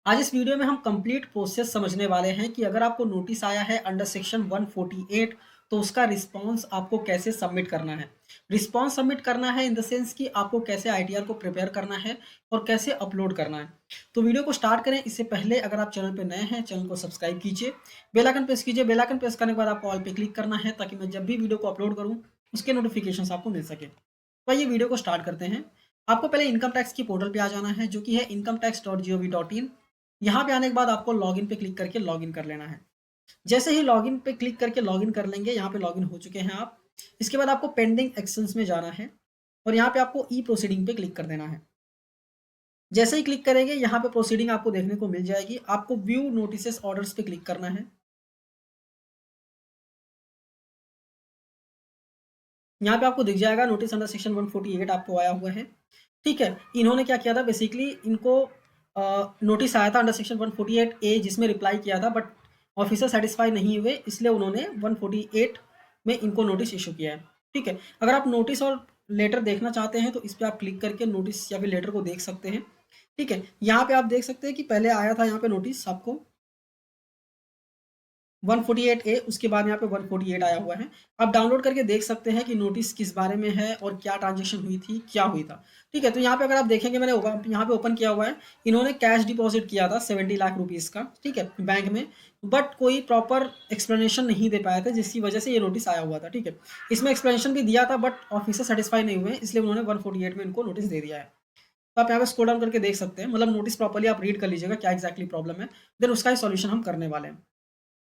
आज इस वीडियो में हम कंप्लीट प्रोसेस समझने वाले हैं कि अगर आपको नोटिस आया है अंडर सेक्शन 148 तो उसका रिस्पांस आपको कैसे सबमिट करना है। रिस्पांस सबमिट करना है इन द सेंस कि आपको कैसे आईटीआर को प्रिपेयर करना है और कैसे अपलोड करना है। तो वीडियो को स्टार्ट करें इससे पहले अगर आप चैनल पर नए हैं चैनल को सब्सक्राइब कीजिए, बेल आइकन प्रेस कीजिए। बेल आइकन प्रेस करने के बाद आपको ऑल पे क्लिक करना है ताकि मैं जब भी वीडियो को अपलोड करूँ उसके नोटिफिकेशन आपको मिल सके। तो आइए वीडियो को स्टार्ट करते हैं। आपको पहले इनकम टैक्स की पोर्टल पे आ जाना है जो कि है incometax.gov.in। यहाँ पे आने के बाद आपको लॉगिन पे क्लिक करके लॉगिन कर लेना है। जैसे ही लॉगिन पे क्लिक करके लॉगिन कर लेंगे, यहाँ पे लॉगिन हो चुके हैं आप। इसके बाद आपको पेंडिंग एक्शंस में जाना है और यहाँ पे आपको ई प्रोसीडिंग पे क्लिक कर देना है। जैसे ही क्लिक करेंगे यहाँ पे प्रोसीडिंग आपको देखने को मिल जाएगी। आपको व्यू नोटिसेस ऑर्डर्स पे क्लिक करना है। यहाँ पे आपको दिख जाएगा नोटिस अंडर सेक्शन 148 आपको आया हुआ है। ठीक है, इन्होंने क्या किया था, बेसिकली इनको नोटिस आया था अंडर सेक्शन 148A जिसमें रिप्लाई किया था, बट ऑफिसर सेटिस्फाई नहीं हुए, इसलिए उन्होंने 148 में इनको नोटिस इशू किया है। ठीक है, अगर आप नोटिस और लेटर देखना चाहते हैं तो इस पर आप क्लिक करके नोटिस या फिर लेटर को देख सकते हैं। ठीक है, यहाँ पे आप देख सकते हैं कि पहले आया था यहाँ पे नोटिस आपको 148A, उसके बाद यहाँ पे 148 आया हुआ है। आप डाउनलोड करके देख सकते हैं कि नोटिस किस बारे में है और क्या ट्रांजेक्शन हुई थी, क्या हुई था। ठीक है, तो यहाँ पे अगर आप देखेंगे मैंने यहाँ पे ओपन किया हुआ है। इन्होंने कैश डिपॉजिट किया था 70 लाख रुपीज़ का, ठीक है, बैंक में। बट कोई प्रॉपर एक्सप्लेनेशन नहीं दे पाया था जिसकी वजह से ये नोटिस आया हुआ था। ठीक है, इसमें एक्सप्लेनेशन भी दिया था बट ऑफिसर सेटिस्फाई नहीं हुए, इसलिए उन्होंने 148 में इनको नोटिस दे दिया है। तो आप यहाँ पे स्क्रॉल डाउन करके देख सकते हैं, मतलब नोटिस प्रॉपर्ली आप रीड कर लीजिएगा क्या एक्जैक्टली प्रॉब्लम है, देन उसका ही सॉल्यूशन हम करने वाले हैं।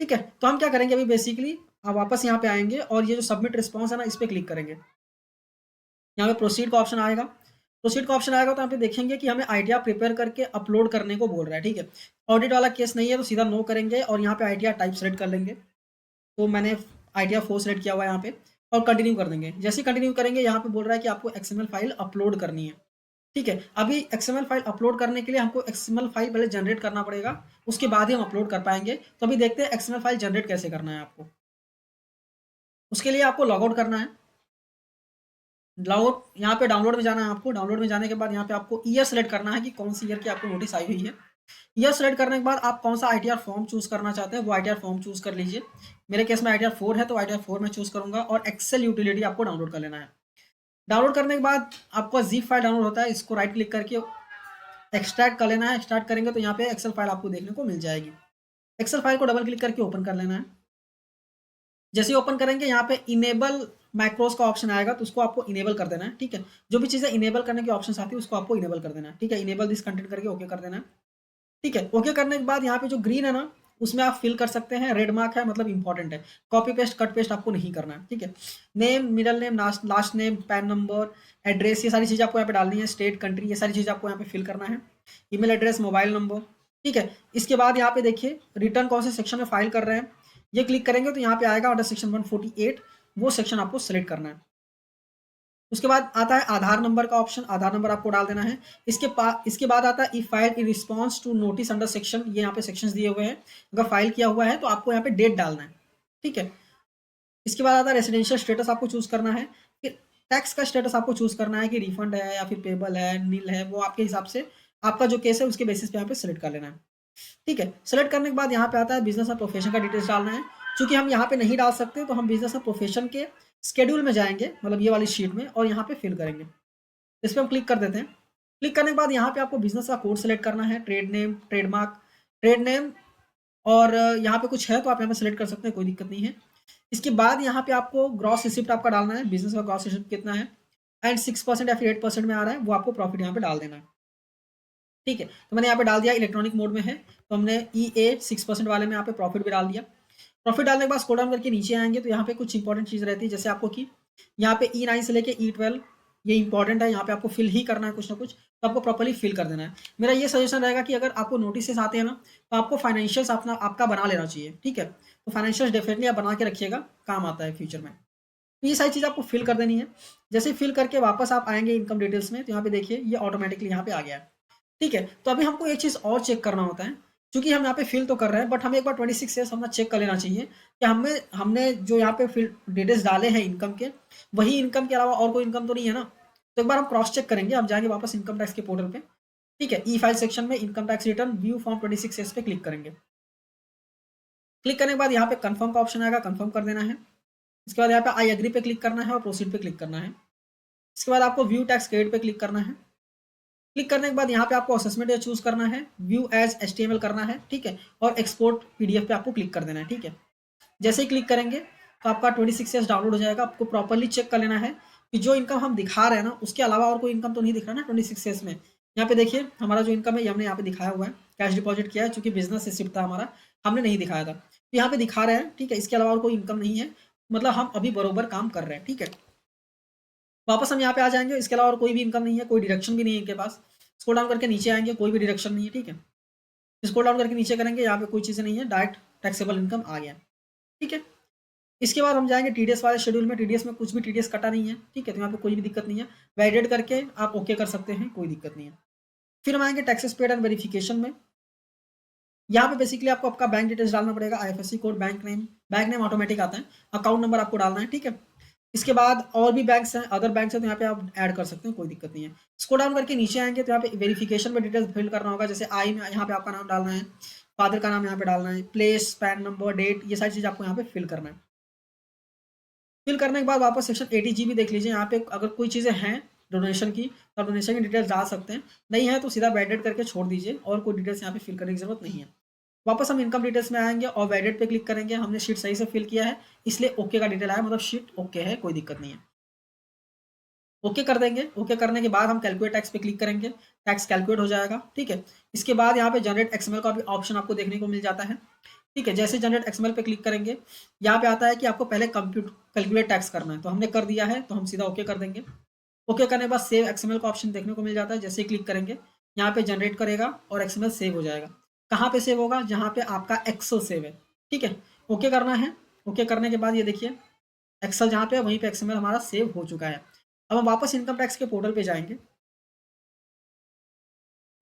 ठीक है, तो हम क्या करेंगे अभी, बेसिकली आप वापस यहाँ पे आएंगे और ये जो सबमिट रिस्पॉन्स है ना, इस पर क्लिक करेंगे। यहाँ पे प्रोसीड का ऑप्शन आएगा। प्रोसीड का ऑप्शन आएगा तो यहाँ पे देखेंगे कि हमें आईटीआर प्रिपेयर करके अपलोड करने को बोल रहा है। ठीक है, ऑडिट वाला केस नहीं है तो सीधा नो करेंगे और यहाँ पे आईटीआर टाइप सेलेक्ट कर लेंगे। तो मैंने आईटीआर 4 सेलेक्ट किया हुआ है यहाँ पे, और कंटिन्यू कर देंगे। जैसे ही कंटिन्यू करेंगे यहाँ पे बोल रहा है कि आपको एक्सएमएल फाइल अपलोड करनी है। ठीक है, अभी एक्सएमएल फाइल अपलोड करने के लिए हमको एक्सएमएल फाइल पहले जनरेट करना पड़ेगा, उसके बाद ही हम अपलोड कर पाएंगे। तो अभी देखते हैं एक्सएमएल फाइल जनरेट कैसे करना है आपको। उसके लिए आपको लॉग आउट करना है। लॉग यहाँ पे डाउनलोड में जाना है आपको। डाउनलोड में जाने के बाद यहाँ पे आपको ईयर सेलेक्ट करना है कि कौन सी ईयर की आपको नोटिस आई हुई है। ईयर सेलेक्ट करने के बाद आप कौन सा आईटीआर फॉर्म चूज करना चाहते हैं वो आईटीआर फॉर्म चूज कर लीजिए। मेरे केस में आईटीआर 4 है तो आईटीआर 4 में चूज करूंगा, और एक्सेल यूटिलिटी आपको डाउनलोड कर लेना है। डाउनलोड करने के बाद आपको जीप फाइल डाउनलोड होता है, इसको राइट क्लिक करके एक्सट्रैक्ट कर लेना है। एक्सट्रैक्ट करेंगे तो यहाँ पे एक्सेल फाइल आपको देखने को मिल जाएगी। एक्सेल फाइल को डबल क्लिक करके ओपन कर लेना है। जैसे ही ओपन करेंगे यहाँ पे इनेबल मैक्रोस का ऑप्शन आएगा, तो उसको आपको इनेबल कर देना है। ठीक है, जो भी चीज़ें इनेबल करने की ऑप्शन आती है उसको आपको इनेबल कर देना है। ठीक है, इनेबल दिस कंटेंट करके ओके कर देना है। ठीक है, ओके करने के बाद यहाँ पे जो ग्रीन है ना, उसमें आप फिल कर सकते हैं। रेड मार्क है मतलब इंपॉर्टेंट है, कॉपी पेस्ट कट पेस्ट आपको नहीं करना है। ठीक है, name, middle name, last name, pan number, address, ये सारी चीज़ें आपको यहाँ पे डालनी है। स्टेट, कंट्री, ये सारी चीज़ें आपको यहाँ पे फिल करना है। Email address, mobile number. ठीक है, इसके बाद यहाँ पे देखिए रिटर्न कौन से सेक्शन में फाइल कर रहे हैं, ये क्लिक करेंगे तो यहाँ पे आएगा अंडर सेक्शन 148, वो सेक्शन आपको सेलेक्ट करना है। उसके बाद आता है आधार नंबर का ऑप्शन, आधार नंबर आपको डाल देना है। इसके बाद आता है e file in response to notice under section, ये यहाँ पे सेक्शंस दिए हुए हैं। अगर फाइल किया हुआ है तो आपको यहाँ पे डेट डालना है। ठीक है, इसके बाद आता है रेसिडेंशियल स्टेटस आपको चूज करना है। फिर टैक्स का स्टेटस आपको चूज करना है कि रिफंड है या फिर पेबल है, नील है, वो आपके हिसाब से आपका जो केस है उसके बेसिस पे यहाँ पे सेलेक्ट कर लेना है। ठीक है, सेलेक्ट करने के बाद यहाँ पे आता है बिजनेस और प्रोफेशन का डिटेल्स डालना है। चूंकि हम यहाँ पे नहीं डाल सकते तो हम बिजनेस और प्रोफेशन के स्केड्यूल में जाएंगे, मतलब ये वाली शीट में, और यहाँ पे फिल करेंगे। इस पर हम क्लिक कर देते हैं। क्लिक करने के बाद यहाँ पे आपको बिजनेस का कोड सेलेक्ट करना है, trade name, trademark, trade name, और यहाँ पे कुछ है तो आप यहाँ पे सेलेक्ट कर सकते हैं, कोई दिक्कत नहीं है। इसके बाद यहाँ पे आपको ग्रॉस रिसिप्ट आपका डालना है, बिजनेस का ग्रॉस रिसिप्ट कितना है, एंड 6% या फिर 8% में आ रहा है वो आपको प्रॉफिट यहाँ पे डाल देना है। ठीक है, तो मैंने यहाँ पे डाल दिया, इलेक्ट्रॉनिक मोड में है तो हमने EA 6% वाले में यहाँ पे प्रॉफिट भी डाल दिया। प्रॉफिट डालने के बाद स्क्रॉल डाउन करके नीचे आएंगे तो यहाँ पे कुछ इंपॉर्टेंट चीज़ रहती है, जैसे आपको कि यहाँ पे E9 से लेके E12 ये इंपॉर्टेंट है, यहाँ पे आपको फिल ही करना है कुछ ना कुछ, तो आपको प्रॉपर्ली फिल कर देना है। मेरा ये सजेशन रहेगा कि अगर आपको नोटिस आते हैं ना तो आपको फाइनेंशियल्स अपना आपका बना लेना चाहिए। ठीक है, तो फाइनेंशियल्स डेफिनेटली आप बना के रखिएगा, काम आता है फ्यूचर में। तो ये सारी चीज़ आपको फिल कर देनी है। जैसे फिल करके वापस आप आएंगे इनकम डिटेल्स में तो यहाँ पे देखिए ये ऑटोमेटिकली यहाँ पे आ गया है। ठीक है, तो अभी हमको एक चीज़ और चेक करना होता है, क्योंकि हम यहाँ पे फिल तो कर रहे हैं बट हमें एक बार 26 ईयर्स अपना चेक कर लेना चाहिए कि हमें हमने जो यहाँ पे फिल डिटेल्स डाले हैं इनकम के, वही इनकम के अलावा और कोई इनकम तो नहीं है ना। तो एक बार हम क्रॉस चेक करेंगे, हम जाएंगे वापस इनकम टैक्स के पोर्टल पे। ठीक है, ई फाइल सेक्शन में income tax return view form 26S पे क्लिक करेंगे। क्लिक करने के बाद यहाँ पे कंफर्म का ऑप्शन आएगा, कंफर्म कर देना है। इसके बाद यहाँ पे आई एग्री पे क्लिक करना है और प्रोसीड पे क्लिक करना है। इसके बाद आपको व्यू टैक्स क्रेडिट पे क्लिक करना है। क्लिक करने के बाद यहाँ पे आपको असेसमेंट चूज करना है, व्यू एज HTML करना है, ठीक है, और एक्सपोर्ट PDF पे आपको क्लिक कर देना है। ठीक है, जैसे ही क्लिक करेंगे तो आपका 26S डाउनलोड हो जाएगा। आपको प्रॉपरली चेक कर लेना है कि जो इनकम हम दिखा रहे हैं ना उसके अलावा और कोई इनकम तो नहीं दिख रहा ना 26S में। यहाँ पे देखिए हमारा जो इनकम है ये हमने यहाँ पे दिखाया हुआ है, कैश डिपॉजिट किया है, चूंकि बिजनेस से शिफ्ट था हमारा, हमने नहीं दिखाया था, तो यहाँ पे दिखा रहे हैं। ठीक है, इसके अलावा और कोई इनकम नहीं है, मतलब हम अभी बरोबर काम कर रहे हैं। ठीक है, वापस हम यहाँ पे आ जाएंगे। इसके अलावा और कोई भी इनकम नहीं है, कोई डिडक्शन भी नहीं है इनके पास। स्क्रॉल डाउन करके नीचे आएंगे, कोई भी डिडक्शन नहीं है। ठीक है, स्क्रॉल डाउन करके नीचे करेंगे, यहाँ पे कोई चीज़ें नहीं है, डायरेक्ट टैक्सेबल इनकम आ गया। ठीक है, इसके बाद हम जाएंगे TDS वाले शेड्यूल में। TDS में कुछ भी TDS कटा नहीं है। ठीक है, तो यहाँ पे कोई भी दिक्कत नहीं है, वैलिडेट करके आप ओके कर सकते हैं, कोई दिक्कत नहीं है। फिर हम आएंगे टैक्सेस पेड एंड वेरिफिकेशन में। यहाँ पे बेसिकली आपको आपका बैंक डिटेल्स डालना पड़ेगा, IFSC code, bank name automatic आता है, अकाउंट नंबर आपको डालना है। ठीक है, इसके बाद और भी बैंक्स हैं, अदर बैंक्स हैं, तो यहाँ पे आप ऐड कर सकते हैं, कोई दिक्कत नहीं है। स्क्रॉल डाउन करके नीचे आएंगे तो यहाँ पे वेरिफिकेशन में डिटेल्स फिल करना होगा। जैसे आई में यहाँ पे आपका नाम डालना है, फादर का नाम यहाँ पे डालना है, प्लेस, पैन नंबर, डेट, ये सारी चीज़ आपको यहाँ पे फिल करना है। फिल करने के बाद वापस सेक्शन 80GB देख लीजिए। यहाँ पे अगर कोई चीज़ें हैं डोनेशन की तो आप डोनेशन की डिटेल्स डाल सकते हैं, नहीं है तो सीधा वैलिडेट करके छोड़ दीजिए और कोई डिटेल्स यहाँ पे फिल करने की जरूरत नहीं है। वापस हम इनकम डिटेल्स में आएंगे और वैलिडेट पे क्लिक करेंगे। हमने शीट सही से फिल किया है इसलिए ओके का डिटेल आया, मतलब शीट ओके है, कोई दिक्कत नहीं है। ओके कर देंगे। ओके करने के बाद हम कैलकुलेट टैक्स पे क्लिक करेंगे, टैक्स कैलकुलेट हो जाएगा। ठीक है, इसके बाद यहाँ पे जनरेट XML का भी ऑप्शन आपको देखने को मिल जाता है। ठीक है, जैसे जनरेट XML पे क्लिक करेंगे यहाँ पे आता है कि आपको पहले कैलकुलेट टैक्स करना है, तो हमने कर दिया है तो हम सीधा ओके कर देंगे। ओके करने के बाद सेव XML का ऑप्शन देखने को मिल जाता है। जैसे ही क्लिक करेंगे यहाँ पे जनरेट करेगा और XML सेव हो जाएगा। कहाँ पे सेव होगा? जहाँ पे आपका एक्सेल सेव है। ठीक है, ओके करना है। ओके करने के बाद ये देखिए एक्सेल जहाँ पे है वहीं पे XML हमारा सेव हो चुका है। अब हम वापस इनकम टैक्स के पोर्टल पे जाएंगे,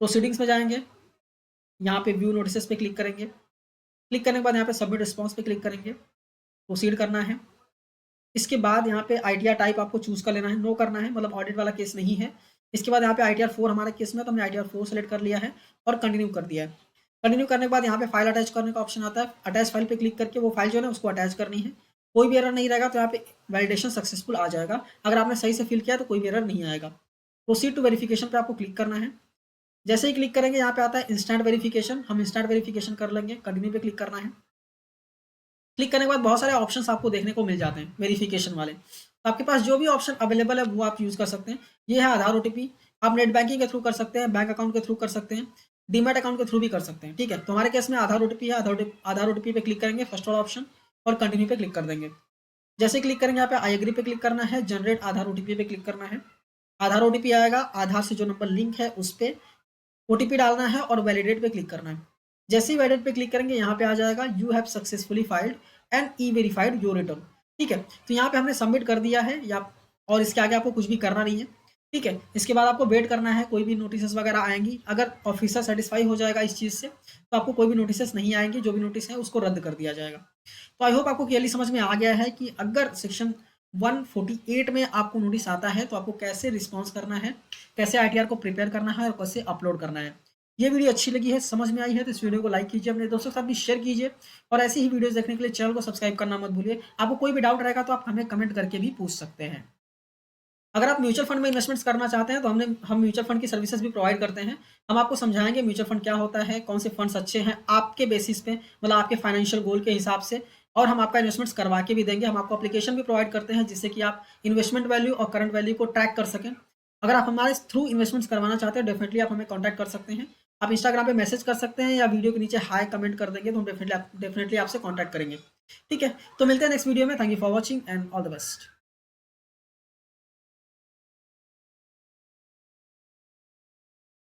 प्रोसीडिंग्स में जाएंगे, यहाँ पे व्यू नोटिसेस पे क्लिक करेंगे। क्लिक करने के बाद यहाँ पे सबमिट रिस्पॉन्स पे क्लिक करेंगे, प्रोसीड करना है। इसके बाद यहाँ पे ITR टाइप आपको चूज कर लेना है, नो करना है, मतलब ऑडिट वाला केस नहीं है। इसके बाद यहाँ पे ITR 4 हमारे केस में, तो हमने ITR 4 सेलेक्ट कर लिया है और कंटिन्यू कर दिया है। कंटिन्यू करने के बाद यहाँ पे फाइल अटैच करने का ऑप्शन आता है। अटैच फाइल पे क्लिक करके वो फाइल जो है ना उसको अटैच करनी है। कोई भी एरर नहीं रहेगा, तो यहाँ पे वैलिडेशन सक्सेसफुल आ जाएगा। अगर आपने सही से फिल किया तो कोई भी एरर नहीं आएगा। प्रोसीड टू वेरिफिकेशन पे आपको क्लिक करना है। जैसे ही क्लिक करेंगे यहाँ पे आता है इंस्टेंट वेरिफिकेशन, हम इंस्टेंट वेरिफिकेशन कर लेंगे। कंटिन्यू पे क्लिक करना है। क्लिक करने के बाद बहुत सारे ऑप्शंस आपको देखने को मिल जाते हैं वेरिफिकेशन वाले, तो आपके पास जो भी ऑप्शन अवेलेबल है वो आप यूज़ कर सकते हैं। ये है आधार OTP, आप नेट बैंकिंग के थ्रू कर सकते हैं, बैंक अकाउंट के थ्रू कर सकते हैं, डीमैट अकाउंट के थ्रू भी कर सकते हैं। ठीक है, तो हमारे केस में आधार OTP है। आधार OTP पे क्लिक करेंगे, फर्स्ट वाला ऑप्शन, और कंटिन्यू पे क्लिक कर देंगे। जैसे क्लिक करेंगे यहाँ पे आई एग्री पे क्लिक करना है, जनरेट आधार OTP पे क्लिक करना है। आधार OTP आएगा, आधार से जो नंबर लिंक है उस पर OTP डालना है और वैलिडेट पे क्लिक करना है। जैसे ही वैलिडेट पे क्लिक करेंगे यहाँ पे आ जाएगा you have successfully filed and e verified your return. ठीक है, तो यहाँ पे हमने सबमिट कर दिया है या, और इसके आगे आपको कुछ भी करना नहीं है। ठीक है, इसके बाद आपको वेट करना है, कोई भी नोटिस वगैरह आएंगी। अगर ऑफिसर सेटिस्फाई हो जाएगा इस चीज़ से तो आपको कोई भी नोटिस नहीं आएंगे, जो भी नोटिस है उसको रद्द कर दिया जाएगा। तो आई होप आपको क्लियरली समझ में आ गया है कि अगर सेक्शन 148 में आपको नोटिस आता है तो आपको कैसे रिस्पॉन्स करना है, कैसे ITR को प्रिपेयर करना है और कैसे अपलोड करना है। ये वीडियो अच्छी लगी है, समझ में आई है, तो इस वीडियो को लाइक कीजिए, अपने दोस्तों के साथ भी शेयर कीजिए, और ऐसी ही वीडियोस देखने के लिए चैनल को सब्सक्राइब करना मत भूलिए। आपको कोई भी डाउट रहेगा तो आप हमें कमेंट करके भी पूछ सकते हैं। अगर आप म्यूचुअल फंड में इन्वेस्टमेंट्स करना चाहते हैं तो हम म्यूचुअल फंड की सर्विसेज भी प्रोवाइड करते हैं। हम आपको समझाएंगे म्यूचुअल फंड क्या होता है, कौन से फंड्स अच्छे हैं आपके बेसिस पे, मतलब आपके फाइनेंशियल गोल के हिसाब से, और हम आपका इन्वेस्टमेंट्स करवा के भी देंगे। हम आपको एप्लीकेशन भी प्रोवाइड करते हैं जिससे कि आप इन्वेस्टमेंट वैल्यू और करंट वैल्यू को ट्रैक कर सकें। अगर आप हमारे थ्रू इन्वेस्टमेंट्स करवाना चाहते हैं डेफिनेटली आप हमें कॉन्टैक्ट कर सकते हैं। आप इंस्टाग्राम पे मैसेज कर सकते हैं या वीडियो के नीचे हाई कमेंट कर देंगे तो हम डेफिनेटली आपसे कॉन्टैक्ट करेंगे। ठीक है, तो मिलते हैं नेक्स्ट वीडियो में। Thank you for watching and all the best.